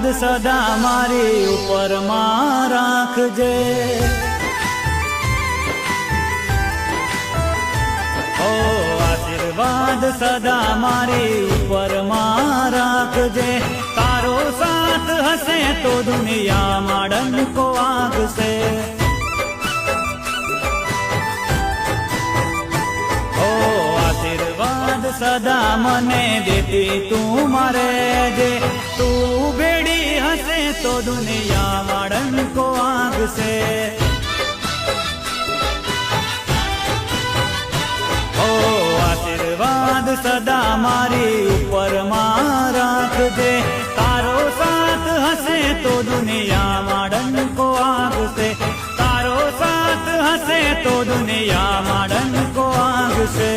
આશીર્વાદ સદા મારી ઉપર માં રાખજે। ઓ આશીર્વાદ સદા મારી ઉપર માં રાખજે। તારો સાથ હશે તો દુનિયામાં ડંકો વાગશે। આશીર્વાદ સદા મને દેતી તું મારે જે। તું બેડી હશે તો દુનિયામાં ડંકો વાગશે। ઓ આશીર્વાદ સદા મારી ઉપર માં રાખજે। તારો સાથ હશે તો દુનિયામાં ડંકો વાગશે। તારો સાથ હશે તો દુનિયામાં ડંકો વાગશે।